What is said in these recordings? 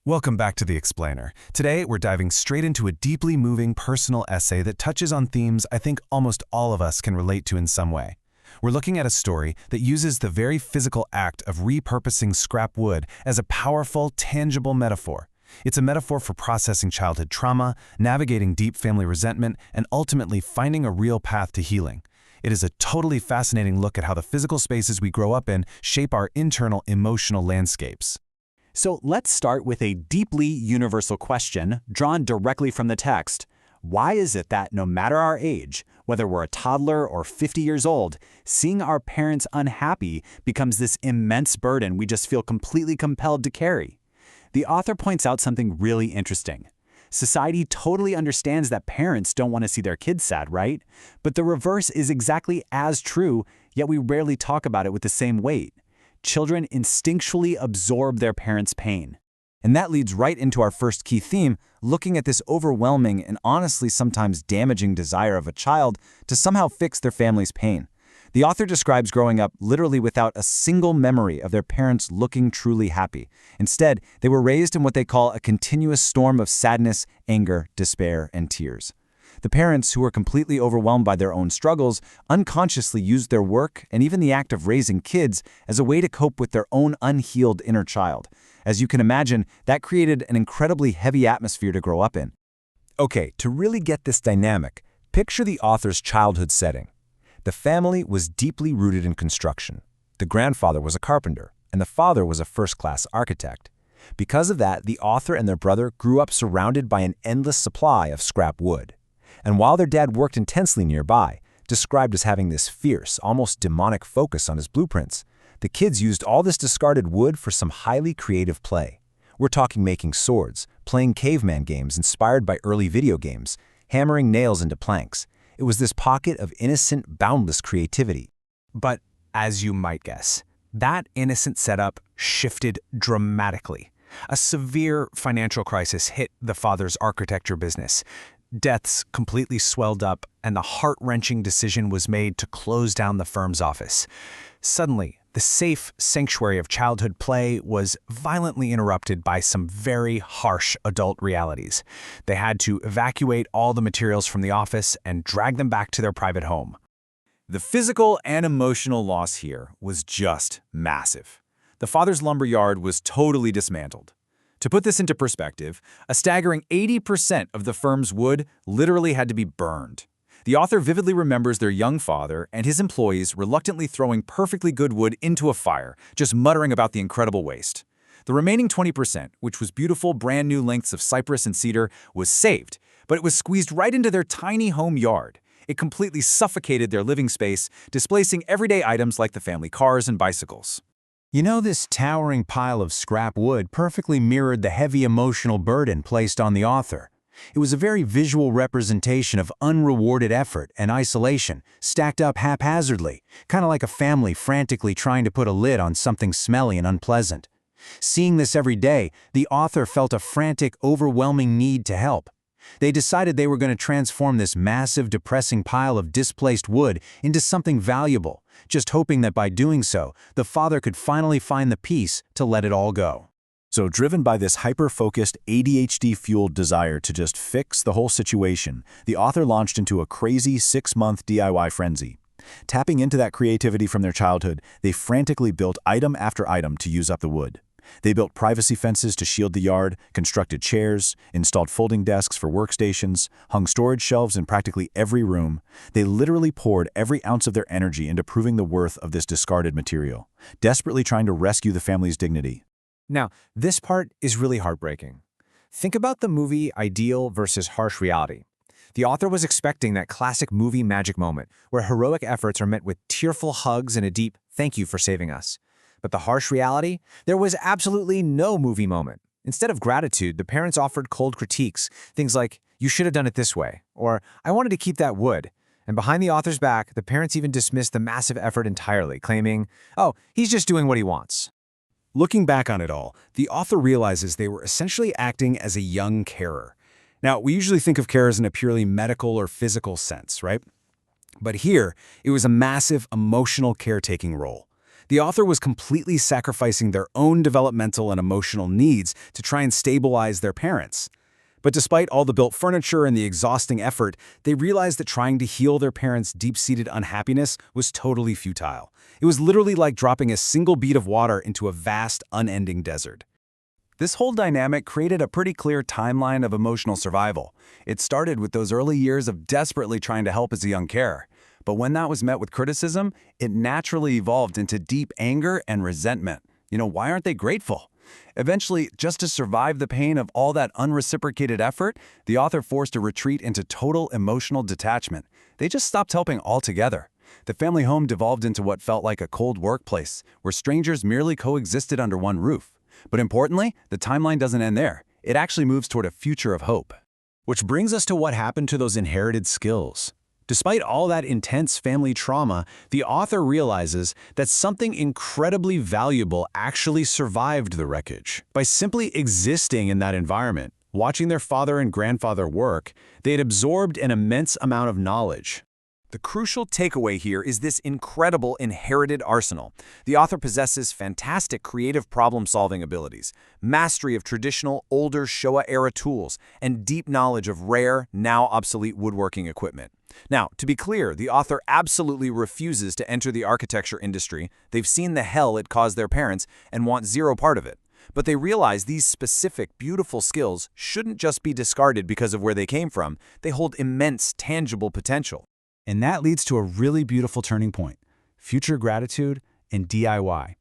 Welcome back to The Explainer. Today, we're diving straight into a deeply moving personal essay that touches on themes I think almost all of us can relate to in some way. We're looking at a story that uses the very physical act of repurposing scrap wood as a powerful, tangible metaphor. It's a metaphor for processing childhood trauma, navigating deep family resentment, and ultimately finding a real path to healing. It is a totally fascinating look at how the physical spaces we grow up in shape our internal emotional landscapes. So let's start with a deeply universal question drawn directly from the text. Why is it that no matter our age, whether we're a toddler or 50 years old, seeing our parents unhappy becomes this immense burden we just feel completely compelled to carry? The author points out something really interesting. Society totally understands that parents don't want to see their kids sad, right? But the reverse is exactly as true, yet we rarely talk about it with the same weight. Children instinctually absorb their parents' pain. And that leads right into our first key theme, looking at this overwhelming and honestly sometimes damaging desire of a child to somehow fix their family's pain. The author describes growing up literally without a single memory of their parents looking truly happy. Instead, they were raised in what they call a continuous storm of sadness, anger, despair, and tears. The parents, who were completely overwhelmed by their own struggles, unconsciously used their work and even the act of raising kids as a way to cope with their own unhealed inner child. As you can imagine, that created an incredibly heavy atmosphere to grow up in. Okay, to really get this dynamic, picture the author's childhood setting. The family was deeply rooted in construction. The grandfather was a carpenter, and the father was a first-class architect. Because of that, the author and their brother grew up surrounded by an endless supply of scrap wood. And while their dad worked intensely nearby, described as having this fierce, almost demonic focus on his blueprints, the kids used all this discarded wood for some highly creative play. We're talking making swords, playing caveman games inspired by early video games, hammering nails into planks. It was this pocket of innocent, boundless creativity. But, as you might guess, that innocent setup shifted dramatically. A severe financial crisis hit the father's architecture business. Debts completely swelled up, and the heart-wrenching decision was made to close down the firm's office. Suddenly, the safe sanctuary of childhood play was violently interrupted by some very harsh adult realities. They had to evacuate all the materials from the office and drag them back to their private home. The physical and emotional loss here was just massive. The father's lumber yard was totally dismantled. To put this into perspective, a staggering 80% of the firm's wood literally had to be burned. The author vividly remembers their young father and his employees reluctantly throwing perfectly good wood into a fire, just muttering about the incredible waste. The remaining 20%, which was beautiful brand new lengths of cypress and cedar, was saved, but it was squeezed right into their tiny home yard. It completely suffocated their living space, displacing everyday items like the family cars and bicycles. You know, this towering pile of scrap wood perfectly mirrored the heavy emotional burden placed on the author. It was a very visual representation of unrewarded effort and isolation, stacked up haphazardly, kind of like a family frantically trying to put a lid on something smelly and unpleasant. Seeing this every day, the author felt a frantic, overwhelming need to help. They decided they were going to transform this massive, depressing pile of displaced wood into something valuable, just hoping that by doing so, the father could finally find the peace to let it all go. So, driven by this hyper-focused, ADHD-fueled desire to just fix the whole situation, the author launched into a crazy 6-month DIY frenzy. Tapping into that creativity from their childhood, they frantically built item after item to use up the wood. They built privacy fences to shield the yard, constructed chairs, installed folding desks for workstations, hung storage shelves in practically every room. They literally poured every ounce of their energy into proving the worth of this discarded material, desperately trying to rescue the family's dignity. Now, this part is really heartbreaking. Think about the movie Ideal versus harsh reality. The author was expecting that classic movie magic moment where heroic efforts are met with tearful hugs and a deep "thank you for saving us." But the harsh reality? There was absolutely no movie moment. Instead of gratitude, the parents offered cold critiques, things like, "You should have done it this way," or "I wanted to keep that wood." And behind the author's back, the parents even dismissed the massive effort entirely, claiming, "Oh, he's just doing what he wants." Looking back on it all, the author realizes they were essentially acting as a young carer. Now, we usually think of carers in a purely medical or physical sense, right? But here, it was a massive emotional caretaking role. The author was completely sacrificing their own developmental and emotional needs to try and stabilize their parents. But despite all the built furniture and the exhausting effort, they realized that trying to heal their parents' deep-seated unhappiness was totally futile. It was literally like dropping a single bead of water into a vast, unending desert. This whole dynamic created a pretty clear timeline of emotional survival. It started with those early years of desperately trying to help as a young carer. But when that was met with criticism, it naturally evolved into deep anger and resentment. Why aren't they grateful? Eventually, just to survive the pain of all that unreciprocated effort, the author forced a retreat into total emotional detachment. They just stopped helping altogether. The family home devolved into what felt like a cold workplace, where strangers merely coexisted under one roof. But importantly, the timeline doesn't end there. It actually moves toward a future of hope. Which brings us to what happened to those inherited skills. Despite all that intense family trauma, the author realizes that something incredibly valuable actually survived the wreckage. By simply existing in that environment, watching their father and grandfather work, they had absorbed an immense amount of knowledge. The crucial takeaway here is this incredible inherited arsenal. The author possesses fantastic creative problem-solving abilities, mastery of traditional, older Showa-era tools, and deep knowledge of rare, now obsolete woodworking equipment. Now, to be clear, the author absolutely refuses to enter the architecture industry. They've seen the hell it caused their parents and want zero part of it. But they realize these specific, beautiful skills shouldn't just be discarded because of where they came from. They hold immense, tangible potential. And that leads to a really beautiful turning point: future gratitude and DIY.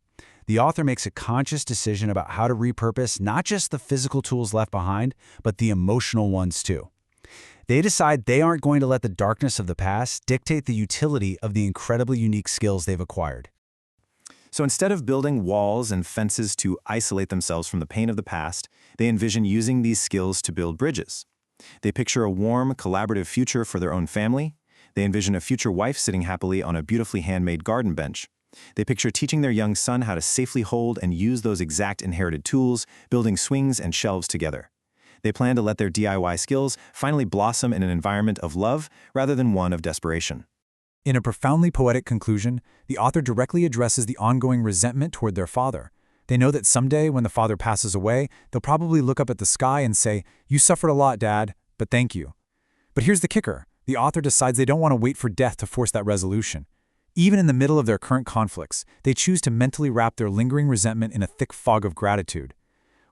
The author makes a conscious decision about how to repurpose not just the physical tools left behind, but the emotional ones too. They decide they aren't going to let the darkness of the past dictate the utility of the incredibly unique skills they've acquired. So instead of building walls and fences to isolate themselves from the pain of the past, they envision using these skills to build bridges. They picture a warm, collaborative future for their own family. They envision a future wife sitting happily on a beautifully handmade garden bench. They picture teaching their young son how to safely hold and use those exact inherited tools, building swings and shelves together. They plan to let their DIY skills finally blossom in an environment of love rather than one of desperation. In a profoundly poetic conclusion, the author directly addresses the ongoing resentment toward their father. They know that someday, when the father passes away, they'll probably look up at the sky and say, "You suffered a lot, Dad, but thank you." But here's the kicker. The author decides they don't want to wait for death to force that resolution. Even in the middle of their current conflicts, they choose to mentally wrap their lingering resentment in a thick fog of gratitude.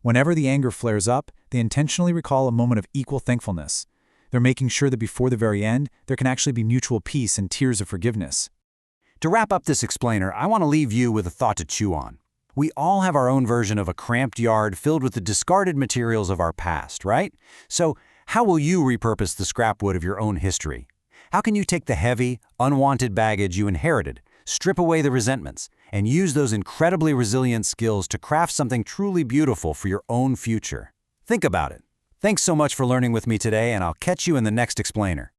Whenever the anger flares up, they intentionally recall a moment of equal thankfulness. They're making sure that before the very end, there can actually be mutual peace and tears of forgiveness. To wrap up this explainer, I want to leave you with a thought to chew on. We all have our own version of a cramped yard filled with the discarded materials of our past, right? So, how will you repurpose the scrap wood of your own history? How can you take the heavy, unwanted baggage you inherited, strip away the resentments, and use those incredibly resilient skills to craft something truly beautiful for your own future? Think about it. Thanks so much for learning with me today, and I'll catch you in the next explainer.